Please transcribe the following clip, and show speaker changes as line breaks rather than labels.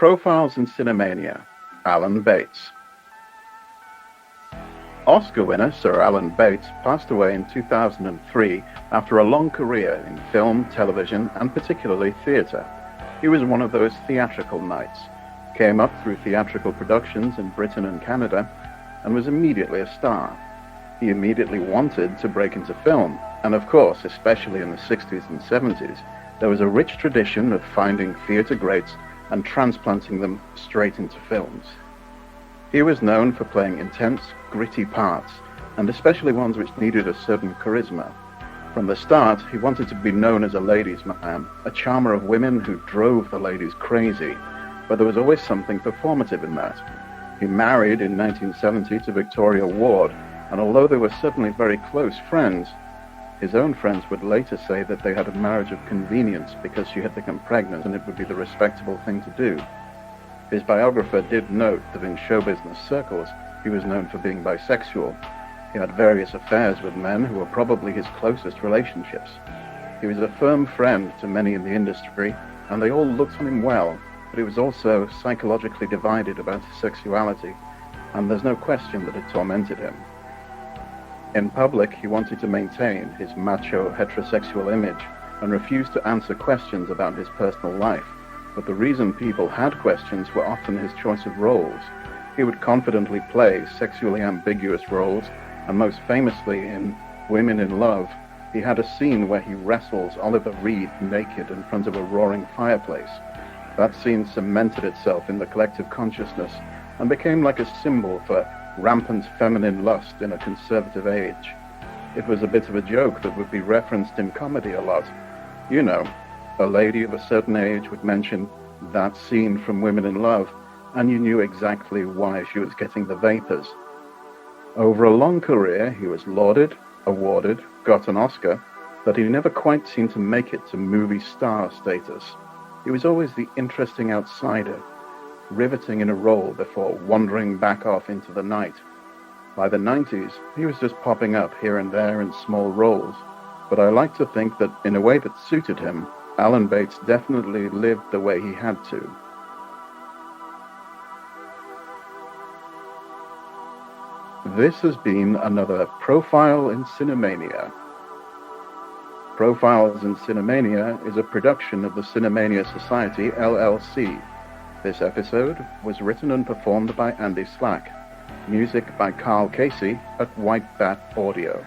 Profiles in Cinemania, Alan Bates. Oscar winner Sir Alan Bates passed away in 2003 after a long career in film, television, and particularly theatre. He was one of those theatrical knights, came up through theatrical productions in Britain and Canada, and was immediately a star. He immediately wanted to break into film, and of course, especially in the 60s and 70s, there was a rich tradition of finding theatre greats and transplanting them straight into films. He was known for playing intense, gritty parts, and especially ones which needed a certain charisma. From the start, he wanted to be known as a ladies' man, a charmer of women who drove the ladies crazy, but there was always something performative in that. He married in 1970 to Victoria Ward, and although they were certainly very close friends, his own friends would later say that they had a marriage of convenience because she had become pregnant and it would be the respectable thing to do. His biographer did note that in show business circles, he was known for being bisexual. He had various affairs with men who were probably his closest relationships. He was a firm friend to many in the industry, and they all looked on him well, but he was also psychologically divided about his sexuality, and there's no question that it tormented him. In public, he wanted to maintain his macho heterosexual image and refused to answer questions about his personal life. But the reason people had questions were often his choice of roles. He would confidently play sexually ambiguous roles, and most famously in Women in Love, he had a scene where he wrestles Oliver Reed naked in front of a roaring fireplace. That scene cemented itself in the collective consciousness and became like a symbol for rampant feminine lust in a conservative age. It was a bit of a joke that would be referenced in comedy a lot. You know, a lady of a certain age would mention that scene from Women in Love, and you knew exactly why she was getting the vapors. Over a long career, he was lauded, awarded, got an Oscar, but he never quite seemed to make it to movie star status. He was always the interesting outsider, riveting in a role before wandering back off into the night. By the 90s, he was just popping up here and there in small roles, but I like to think that in a way that suited him, Alan Bates definitely lived the way he had to. This has been another Profile in Cinemania. Profiles in Cinemania is a production of the Cinemania Society, LLC. This episode was written and performed by Andy Slack. Music by Carl Casey at White Bat Audio.